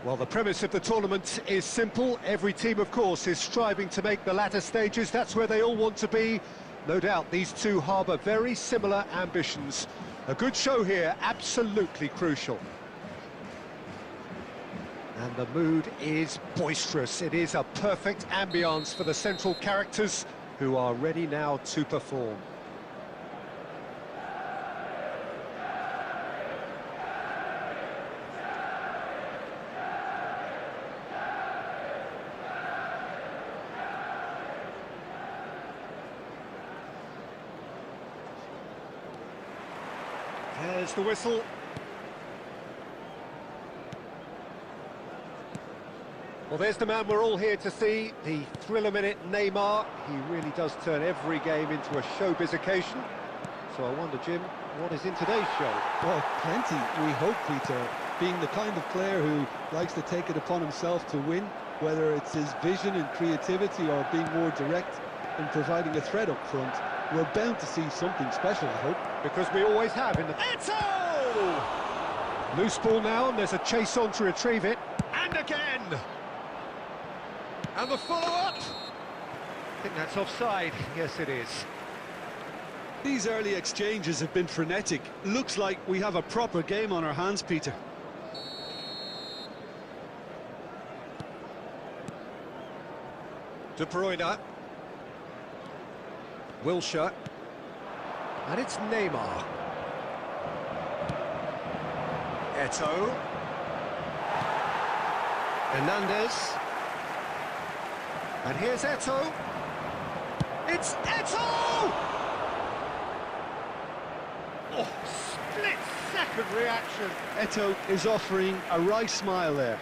Well, the premise of the tournament is simple. Every team, of course, is striving to make the latter stages. That's where they all want to be. No doubt these two harbour very similar ambitions. A good show here, absolutely crucial. And the mood is boisterous. It is a perfect ambience for the central characters who are ready now to perform. There's the whistle. Well, there's the man we're all here to see, the thriller-minute Neymar. He really does turn every game into a showbiz occasion. So I wonder, Jim, what is in today's show? Well, plenty, we hope, Peter. Being the kind of player who likes to take it upon himself to win, whether it's his vision and creativity or being more direct in providing a threat up front, we're bound to see something special, I hope. Because we always have in the... Eto! Loose ball now, and there's a chase on to retrieve it. And again! And the follow-up! I think that's offside. Yes, it is. These early exchanges have been frenetic. Looks like we have a proper game on our hands, Peter. De Bruyne. Wilshere. And it's Neymar. Eto. Hernandez. And here's Eto. It's Eto! Oh, split-second reaction. Eto is offering a wry smile there.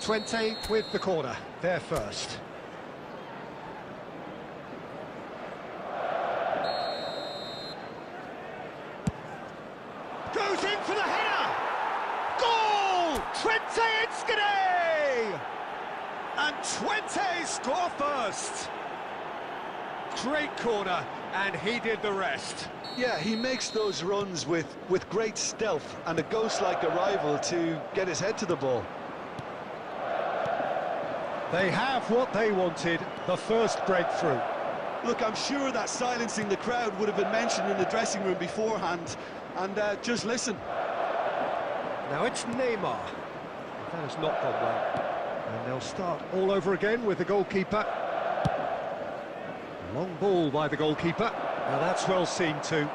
Twente with the corner, there first. Goes in for the header! Goal! Twente Inskade! And Twente score first! Great corner, and he did the rest. Yeah, he makes those runs with great stealth and a ghost-like arrival to get his head to the ball. They have what they wanted, the first breakthrough. Look, I'm sure that silencing the crowd would have been mentioned in the dressing room beforehand. And just listen. Now it's Neymar. That has not gone well. And they'll start all over again with the goalkeeper. Long ball by the goalkeeper. Now that's well seen too.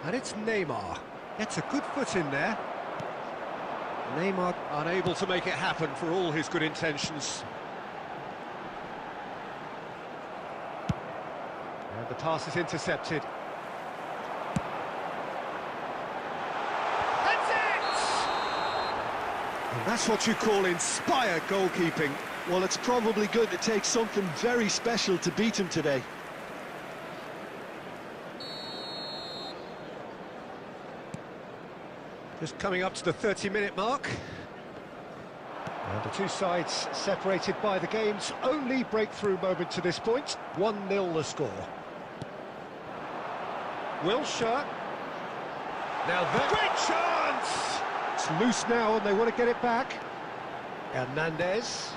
And it's Neymar. Gets a good foot in there. Neymar unable to make it happen for all his good intentions. And the pass is intercepted. That's it! And that's what you call inspired goalkeeping. Well, it's probably going to take something very special to beat him today. Just coming up to the 30-minute mark. And the two sides separated by the game's only breakthrough moment to this point. 1-0 the score. Wilshere. Now that... Great chance! It's loose now and they want to get it back. Hernandez.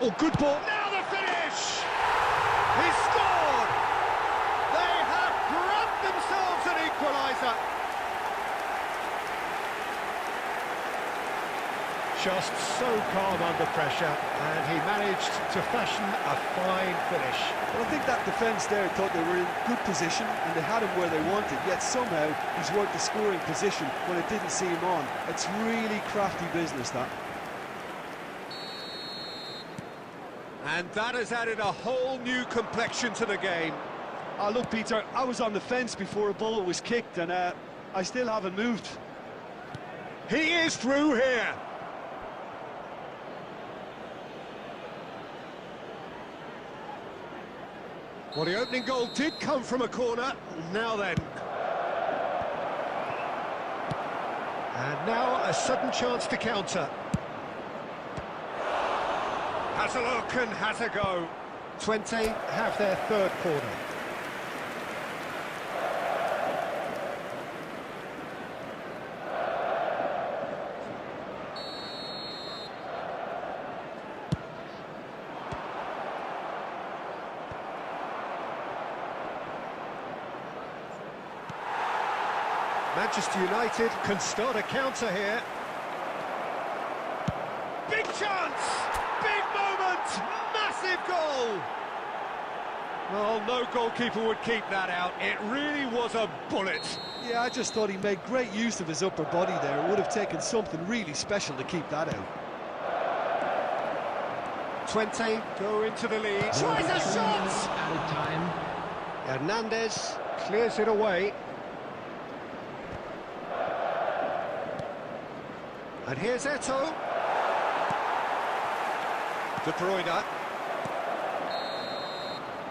Oh, good ball. Now the finish! He scored! They have grabbed themselves an equaliser. Just so calm under pressure, and he managed to fashion a fine finish. Well, I think that defence there thought they were in good position and they had him where they wanted, yet somehow he's worked the scoring position when it didn't see him on. It's really crafty business, that. And that has added a whole new complexion to the game. Oh, look, Peter, I was on the fence before a ball was kicked and I still haven't moved. He is through here. Well, the opening goal did come from a corner. Now then, And now a sudden chance to counter. Has a look and has a go. 20 have their third corner. Manchester United can start a counter here. Big chance! Big moment! Massive goal! Well, no goalkeeper would keep that out. It really was a bullet. Yeah, I just thought he made great use of his upper body there. It would have taken something really special to keep that out. 20 go into the lead. Tries a shot! Out of time. Hernandez clears it away. And here's Eto'o. De Bruyne.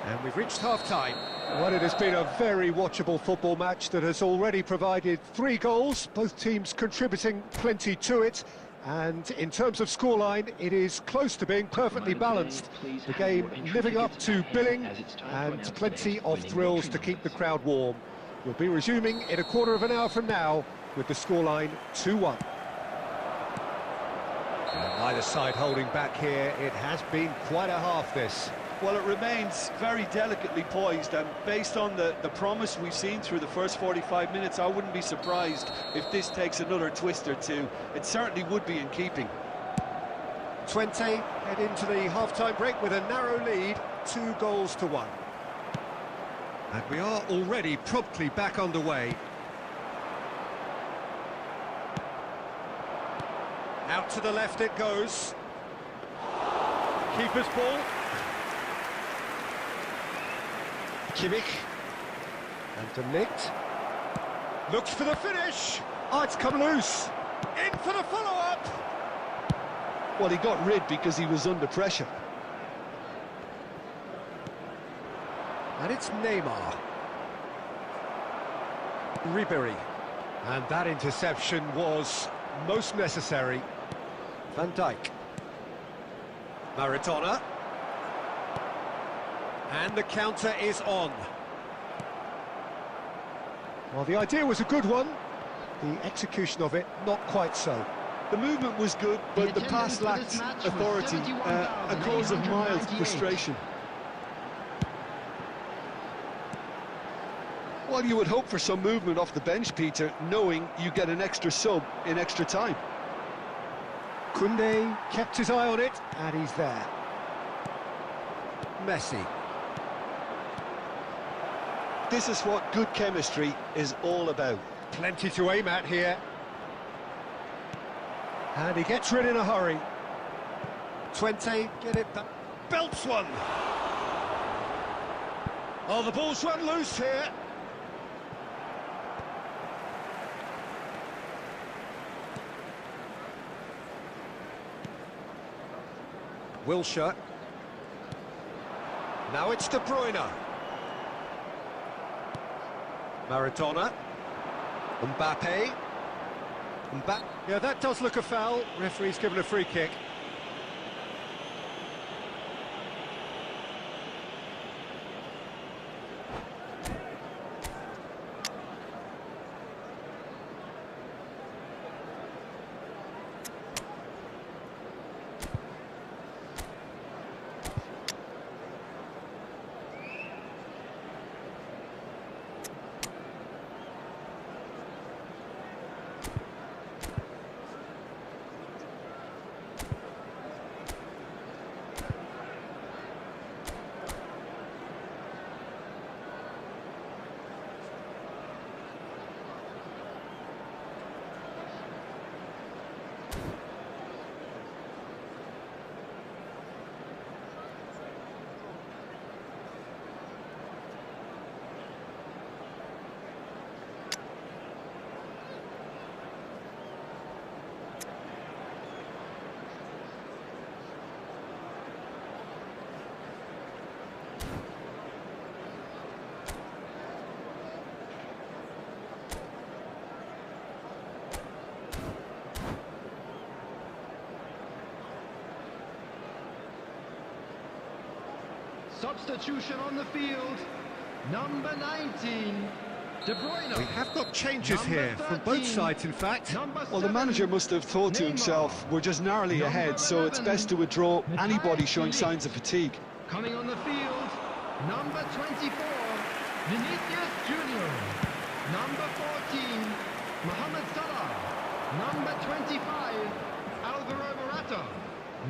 And we've reached half-time. Well, it has been a very watchable football match that has already provided 3 goals, both teams contributing plenty to it. And in terms of scoreline, it is close to being perfectly balanced. The game living up to billing and plenty of thrills to keep the crowd warm. We'll be resuming in a quarter of an hour from now with the scoreline 2-1. Either side holding back here. It has been quite a half, this. Well, it remains very delicately poised, and based on the promise we've seen through the first 45 minutes, I wouldn't be surprised if this takes another twist or two. It certainly would be in keeping. 20 head into the half-time break with a narrow lead, 2-1. And we are already promptly back underway. Out to the left it goes. Keeper's ball. Kimmich. And De Ligt. Looks for the finish. Oh, it's come loose. In for the follow-up. Well, he got rid because he was under pressure. And it's Neymar. Ribéry. And that interception was most necessary. Van Dijk. Maradona. And the counter is on. Well, the idea was a good one. The execution of it, not quite so. The movement was good, but the pass lacked authority, a cause of mild frustration. Well, you would hope for some movement off the bench, Peter, knowing you get an extra sub in extra time. Koundé kept his eye on it, and he's there. Messi. This is what good chemistry is all about. Plenty to aim at here. And he gets rid in a hurry. 20, get it back. Belts one! Oh, the ball's run loose here. Wilshere. Now it's De Bruyne. Maradona. Mbappe. Yeah, that does look a foul. Referee's given a free kick. Substitution on the field. Number 19, De Bruyne. We have got changes here from both sides, in fact. Well, the manager must have thought to himself, we're just narrowly ahead, so it's best to withdraw anybody showing signs of fatigue. Coming on the field, number 24, Vinicius Junior. Number 14, Mohamed Salah. Number 25, Alvaro Morata.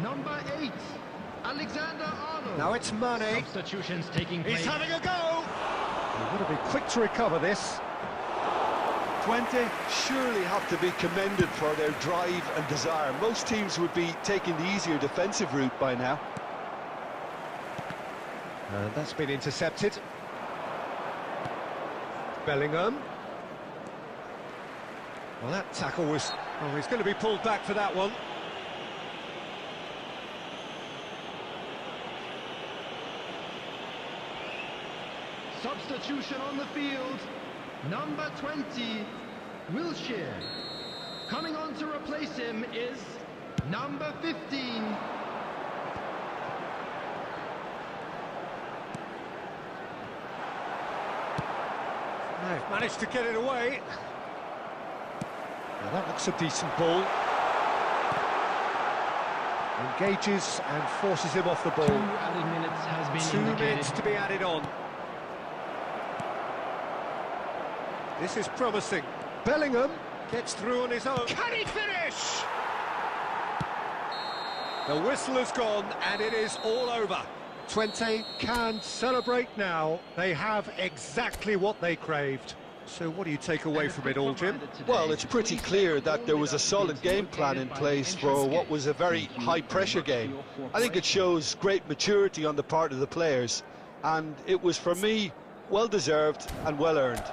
Number 8, Alexander Arnold. Now it's Mane. Substitutions taking place. He's having a go! They've got to be quick to recover this. 20 surely have to be commended for their drive and desire. Most teams would be taking the easier defensive route by now. And that's been intercepted. Bellingham. Well, that tackle was... Oh, he's going to be pulled back for that one. Substitution on the field. Number 20, Wilshere. Coming on to replace him is number 15. They've managed to get it away. Well, that looks a decent ball. Engages and forces him off the ball. 2 added minutes has been 2 indicated. minutes to be added on. This is promising. Bellingham gets through on his own. Can he finish? The whistle has gone and it is all over. 20 can celebrate now. They have exactly what they craved. So what do you take away from it all, Jim? Well, it's pretty clear that there was a solid game plan in place for what was a very high-pressure game. I think it shows great maturity on the part of the players, and it was, for me, well-deserved and well-earned.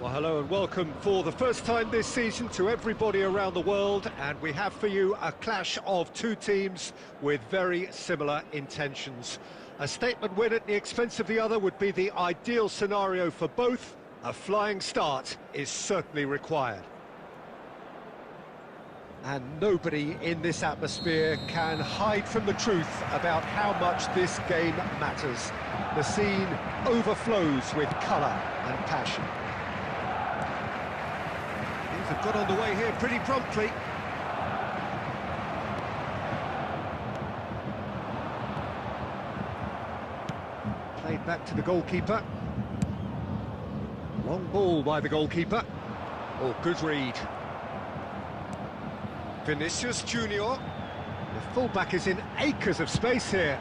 Well, hello and welcome for the first time this season to everybody around the world, and we have for you a clash of two teams with very similar intentions. A statement win at the expense of the other would be the ideal scenario for both. A flying start is certainly required. And nobody in this atmosphere can hide from the truth about how much this game matters. The scene overflows with colour and passion. Things have got underway here pretty promptly. Played back to the goalkeeper. Long ball by the goalkeeper. Oh, good read. Vinicius Junior. The fullback is in acres of space here.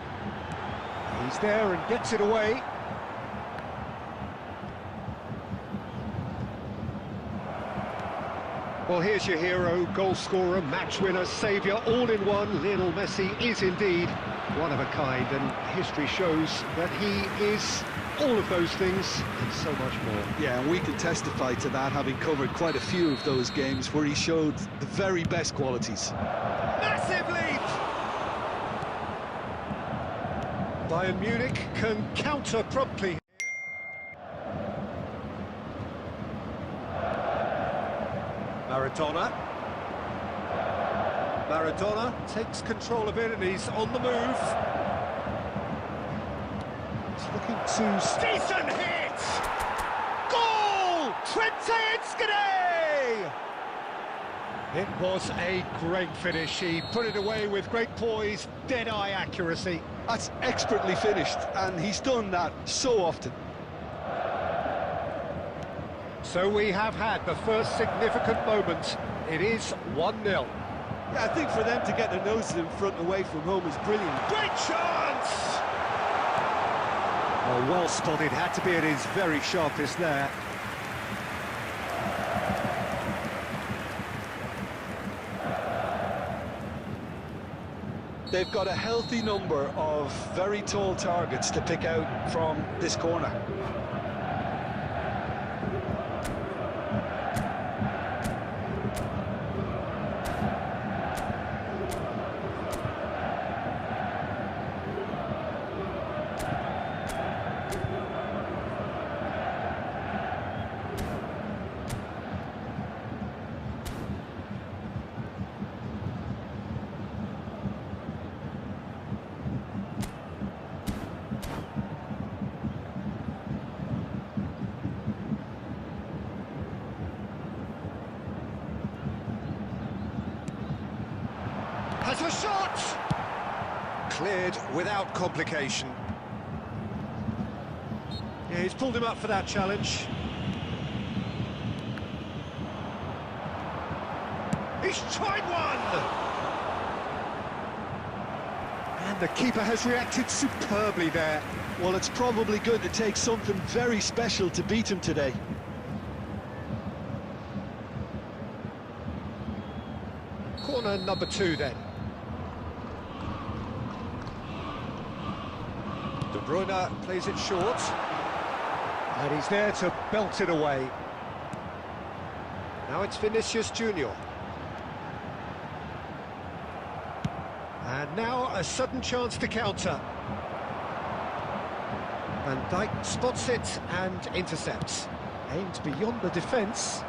He's there and gets it away. Well, here's your hero, goal scorer, match winner, saviour, all in one. Lionel Messi is indeed one of a kind, and history shows that he is all of those things and so much more. Yeah, and we can testify to that, having covered quite a few of those games where he showed the very best qualities. Massive leap! Bayern Munich can counter promptly. Maradona takes control of it and he's on the move. He's looking to... Decent hit! Goal! Trente. It was a great finish. He put it away with great poise, dead-eye accuracy. That's expertly finished, and he's done that so often. So we have had the first significant moment. It is 1-0. Yeah, I think for them to get their noses in front away from home is brilliant. Great chance! Oh, well spotted, had to be at his very sharpest there. They've got a healthy number of very tall targets to pick out from this corner. Has a shot! Cleared without complication. Yeah, he's pulled him up for that challenge. He's tried one! And the keeper has reacted superbly there. Well, it's probably going to take something very special to beat him today. Corner number 2 then. De Bruyne plays it short. And he's there to belt it away. Now it's Vinicius Junior. And now a sudden chance to counter. Van Dijk spots it and intercepts. Aimed beyond the defence.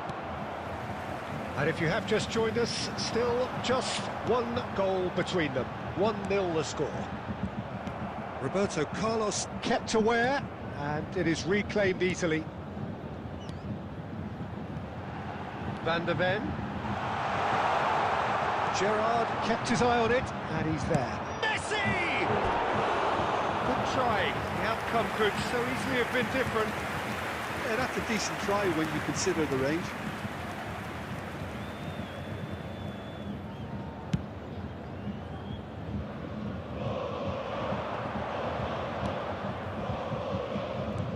And if you have just joined us, still just one goal between them. 1-0 the score. Roberto Carlos kept aware, and it is reclaimed easily. Van der Ven. Gerrard kept his eye on it, and he's there. Messi! Good try. The outcome could so easily have been different. Yeah, that's a decent try when you consider the range.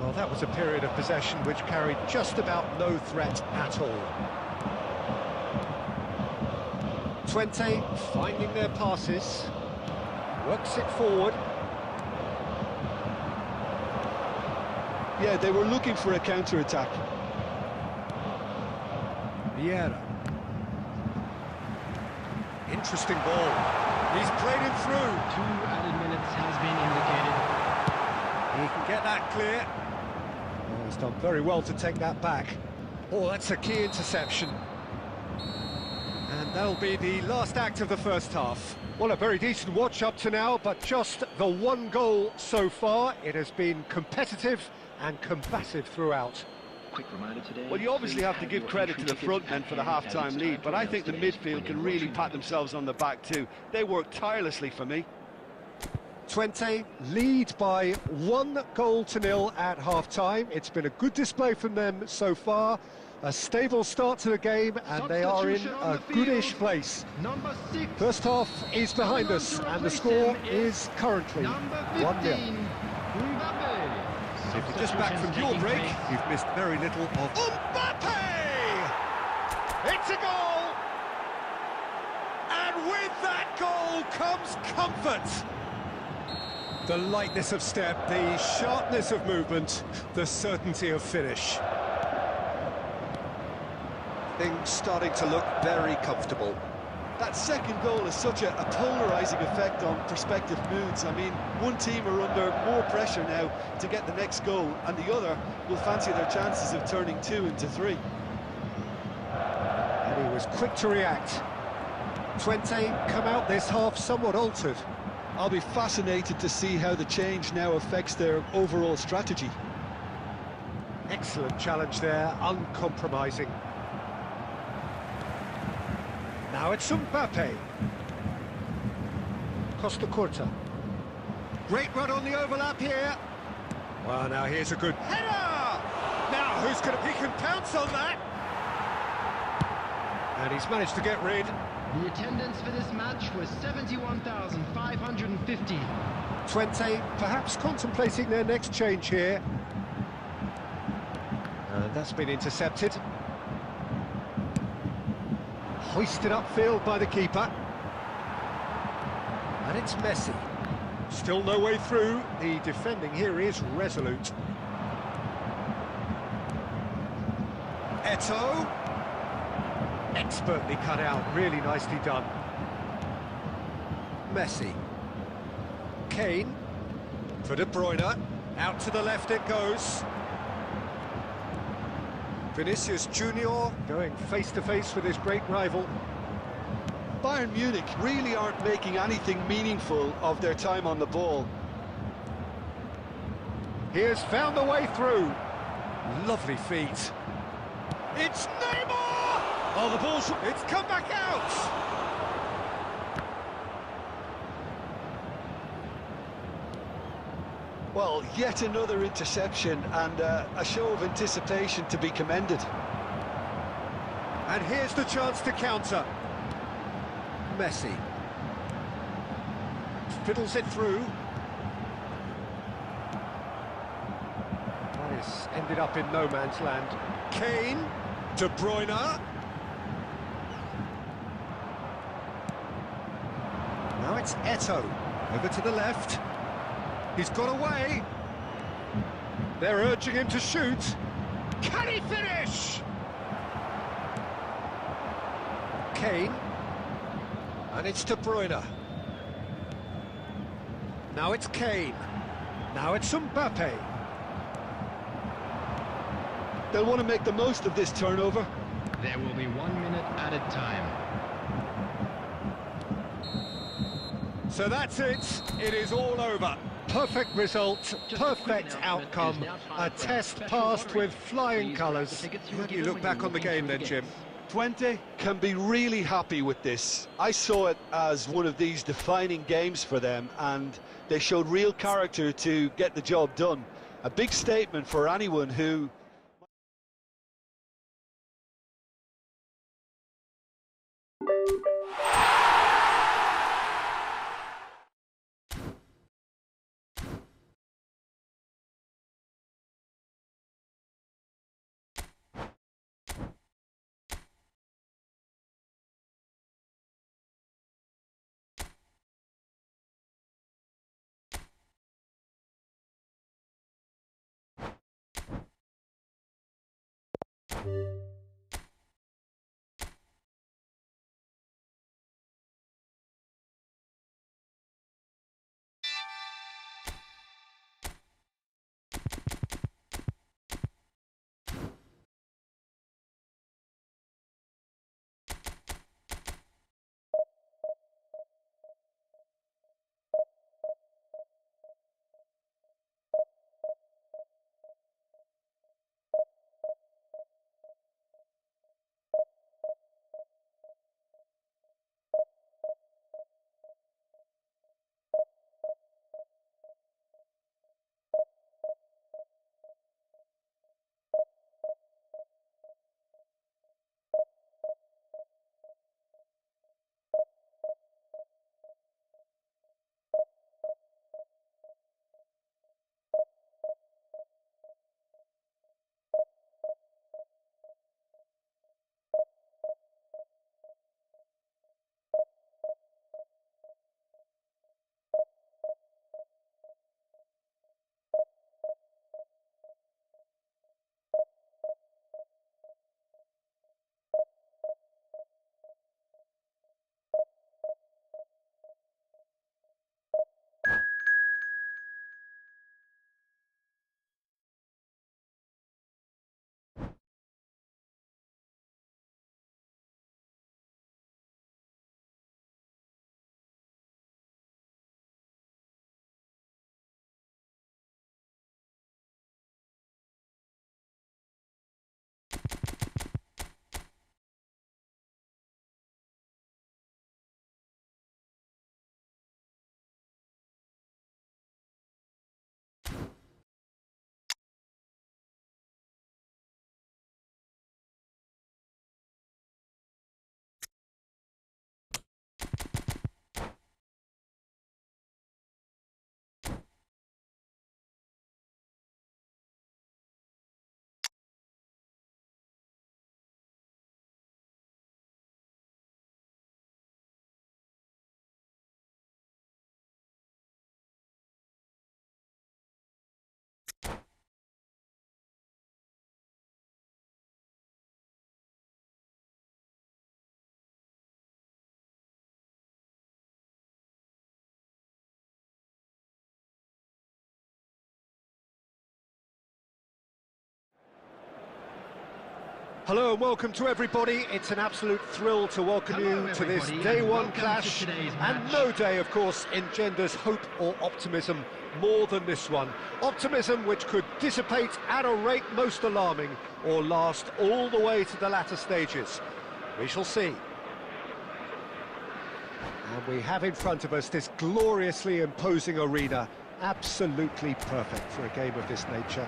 Well, that was a period of possession which carried just about no threat at all. Twente finding their passes, works it forward. Yeah, they were looking for a counter-attack. Vieira. Interesting ball. He's played it through. 2 added minutes has been indicated. He can get that clear. Oh, he's done very well to take that back. Oh, that's a key interception. And that'll be the last act of the first half. Well, a very decent watch up to now, but just the one goal so far. It has been competitive and combative throughout. Quick reminder today. Well, you obviously have to give credit to the front men for the half-time lead, but I think the midfield can really pat themselves on the back too. They work tirelessly for me. Twente lead by 1-0 at half-time. It's been a good display from them so far. A stable start to the game, and they are in a goodish place. Number 6. First half is behind us, and the score is currently 1-0. If you're just back from your break, you've missed very little of Mbappe! It's a goal! And with that goal comes comfort. The lightness of step, the sharpness of movement, the certainty of finish. Things starting to look very comfortable. That second goal has such a polarising effect on prospective moods. I mean, one team are under more pressure now to get the next goal, and the other will fancy their chances of turning 2 into 3. And he was quick to react. Twente come out this half somewhat altered. I'll be fascinated to see how the change now affects their overall strategy. Excellent challenge there, uncompromising. Now it's Mbappe. Costa Curta. Great run on the overlap here. Well, now here's a good header! Now who's going to... He can pounce on that! And he's managed to get rid. The attendance for this match was 71,550. Twente perhaps contemplating their next change here. And that's been intercepted. Hoisted upfield by the keeper. And it's Messi. Still no way through. The defending here is resolute. Eto'o. Expertly cut out, really nicely done. Messi. Kane. For De Bruyne. Out to the left it goes. Vinicius Junior going face-to-face with his great rival. Bayern Munich really aren't making anything meaningful of their time on the ball. He has found the way through. Lovely feet. It's Neymar! Oh, the ball's... It's come back out! Well, yet another interception and a show of anticipation to be commended. And here's the chance to counter. Messi. Fiddles it through. That has ended up in no man's land. Kane. De Bruyne. Now it's Eto'o. Over to the left. He's got away. They're urging him to shoot. Can he finish? Kane. And it's De Bruyne. Now it's Kane. Now it's Mbappe. They'll want to make the most of this turnover. There will be 1 minute added time. So that's it. It is all over. Perfect result, perfect outcome, a test passed with flying colours. How do you look back on the game then, Jim? Twente can be really happy with this. I saw it as one of these defining games for them, and they showed real character to get the job done. A big statement for anyone who Hello and welcome to everybody. It's an absolute thrill to welcome you to this day one clash, and no day, of course, engenders hope or optimism more than this one. Optimism which could dissipate at a rate most alarming or last all the way to the latter stages. We shall see. And we have in front of us this gloriously imposing arena, absolutely perfect for a game of this nature.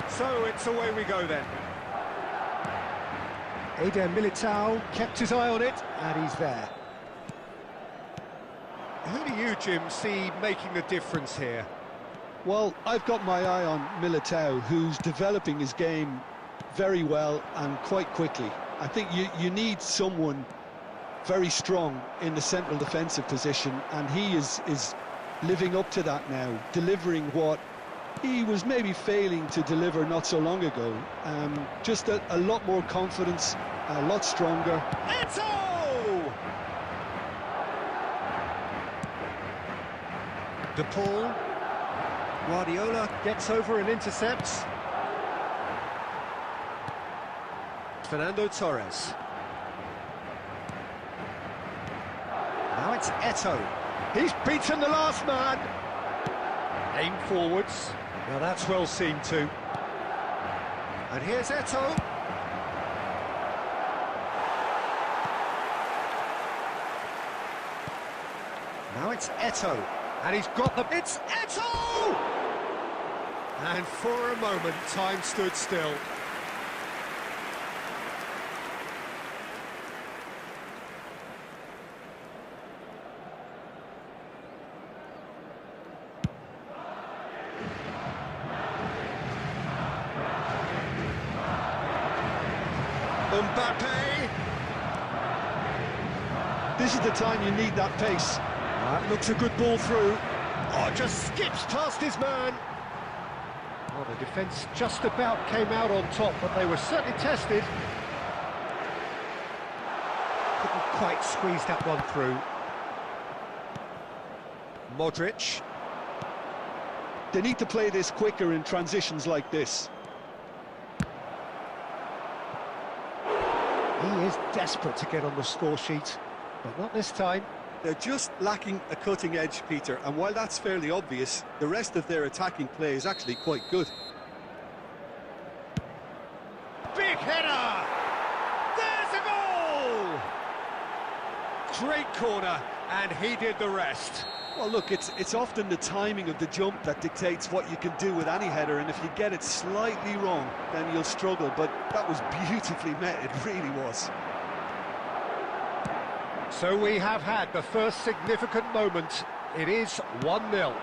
So it's away we go then. Eder Militao kept his eye on it, and he's there. Who do you, Jim, see making the difference here? Well, I've got my eye on Militao, who's developing his game very well and quite quickly. I think you need someone very strong in the central defensive position, and he is living up to that now, delivering what he was maybe failing to deliver not so long ago. Just a lot more confidence, a lot stronger. Eto! De Paul. Guardiola gets over and intercepts. Fernando Torres. Now it's Eto. He's beaten the last man. Aim forwards. Now that's well seen too. And here's Eto. Now it's Eto. And he's got the... It's Eto! And for a moment, time stood still. Mbappe. This is the time you need that pace. That looks a good ball through. Oh, just skips past his man. Well, the defence just about came out on top, but they were certainly tested. Couldn't quite squeeze that one through. Modric. They need to play this quicker in transitions like this. He is desperate to get on the score sheet, but not this time. They're just lacking a cutting edge, Peter, and while that's fairly obvious, the rest of their attacking play is actually quite good. Big header! There's a goal! Great corner, and he did the rest. Well, look, it's often the timing of the jump that dictates what you can do with any header, and if you get it slightly wrong, then you'll struggle, but that was beautifully met, it really was. So we have had the first significant moment. It is 1-0. Yeah,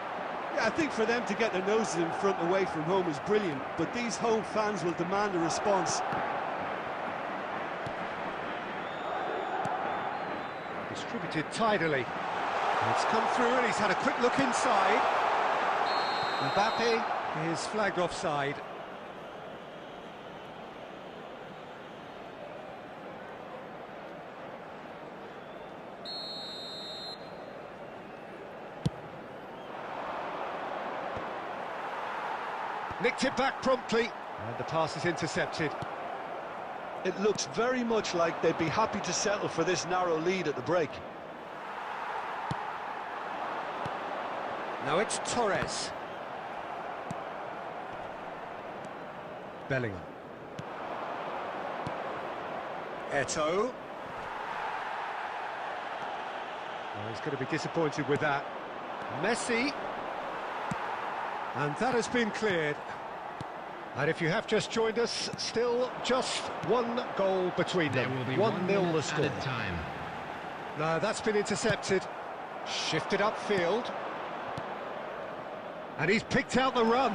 I think for them to get their noses in front away from home is brilliant, but these home fans will demand a response. Distributed tidily. It's come through and he's had a quick look inside. Mbappe is flagged offside. Nicked it back promptly, and the pass is intercepted. It looks very much like they'd be happy to settle for this narrow lead at the break. Now it's Torres. Bellingham. Eto. Oh, he's going to be disappointed with that. Messi. And that has been cleared. And if you have just joined us, still just one goal between them. There will be 1-0 the score. at a time. No, that's been intercepted. Shifted upfield. And he's picked out the run.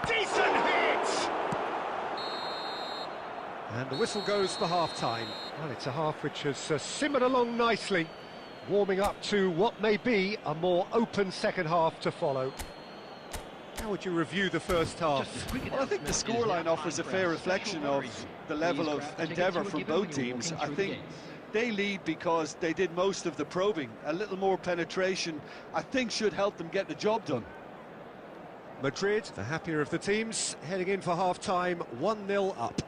Decent hit! And the whistle goes for half-time. Well, it's a half which has simmered along nicely. warming up to what may be a more open second half to follow. How would you review the first half? Well, I think the scoreline offers a fair reflection of the level of endeavour from both teams. I think they lead because they did most of the probing. A little more penetration, I think, should help them get the job done. Madrid, the happier of the teams, heading in for half-time, 1-0 up.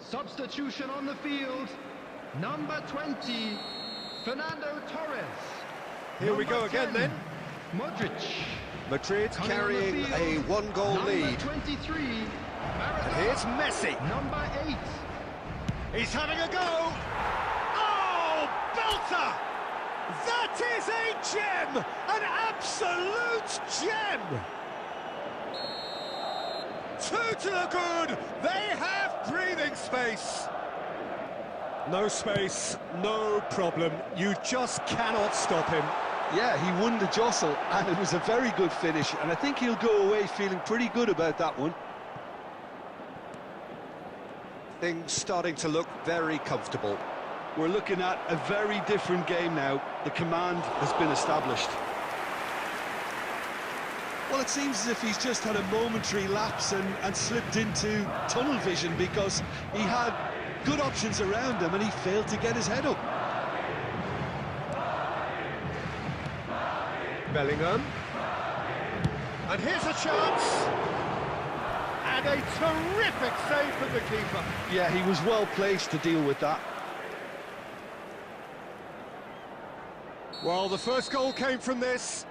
Substitution on the field, number 20, Fernando Torres. Here we go Number again 10, then. Modric. Madrid Coming on the carrying field, a one-goal number lead. 23, And here's Messi. number 8. He's having a go. Oh, belter! That is a gem! An absolute gem! Two to the good. They have breathing space. No space, no problem. You just cannot stop him. Yeah, he won the jostle, and it was a very good finish, and I think he'll go away feeling pretty good about that one. Things starting to look very comfortable. We're looking at a very different game now. The command has been established. Well, it seems as if he's just had a momentary lapse and slipped into tunnel vision, because he had good options around him and he failed to get his head up. Bellingham. And here's a chance. And a terrific save from the keeper. Yeah, he was well placed to deal with that. Well, the first goal came from this.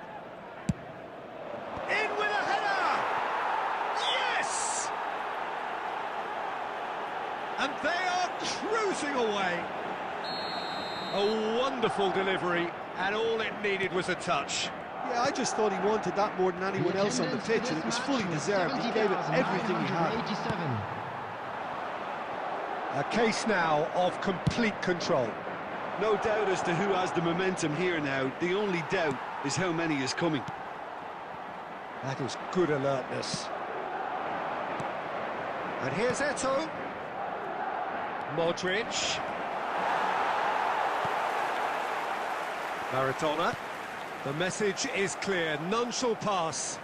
In with a header! Yes! And they are cruising away. A wonderful delivery, and all it needed was a touch. Yeah, I just thought he wanted that more than anyone else on the pitch, and it was fully deserved. He gave it everything he had. 87. A case now of complete control. No doubt as to who has the momentum here now. The only doubt is how many is coming. That is good alertness. And here's Eto'o. Modric. Maradona. The message is clear. None shall pass.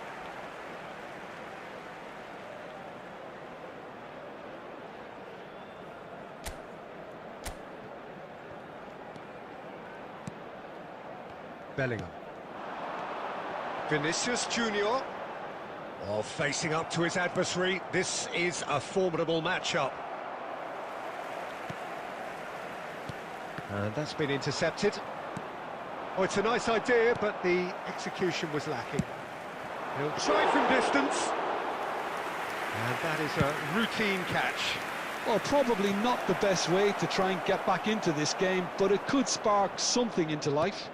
Bellingham. Vinicius Junior. Oh, facing up to his adversary. This is a formidable matchup. And that's been intercepted. Oh, it's a nice idea, but the execution was lacking. He'll try from distance. And that is a routine catch. Well, probably not the best way to try and get back into this game, but it could spark something into life.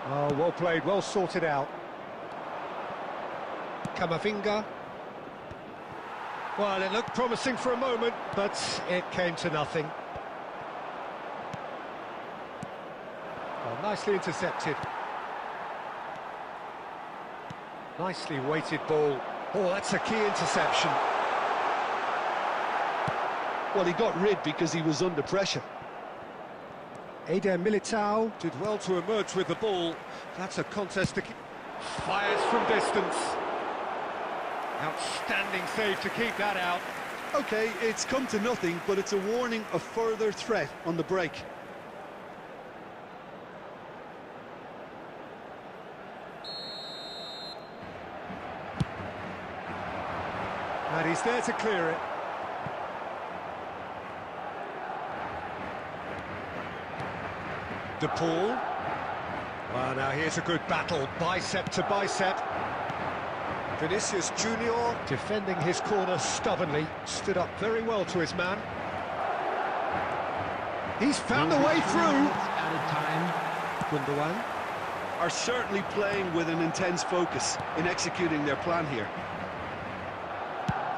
Oh, well played, well sorted out. Camavinga. Well, it looked promising for a moment, but it came to nothing. Well, nicely intercepted. Nicely weighted ball. Oh, that's a key interception. Well, he got rid because he was under pressure. Eder Militao did well to emerge with the ball. That's a contest to keep. Fires from distance. Outstanding save to keep that out. Okay, it's come to nothing, but it's a warning of further threat on the break. And he's there to clear it. De Paul. Well, now here's a good battle, bicep to bicep. Vinicius Junior, defending his corner stubbornly, stood up very well to his man. He's found a way through. Added time. Gundogan. Are certainly playing with an intense focus in executing their plan here.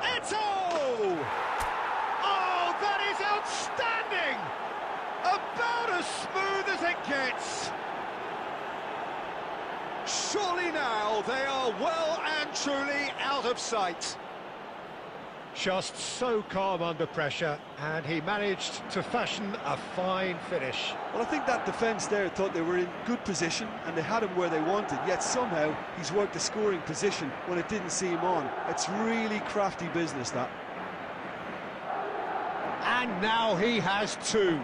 Eto'o! Oh, that is outstanding! About as smooth as it gets. Surely now they are well and truly out of sight. Just so calm under pressure, and he managed to fashion a fine finish. Well, I think that defence there thought they were in good position and they had him where they wanted, yet somehow he's worked a scoring position when it didn't see him on. It's really crafty business, that. And now he has two.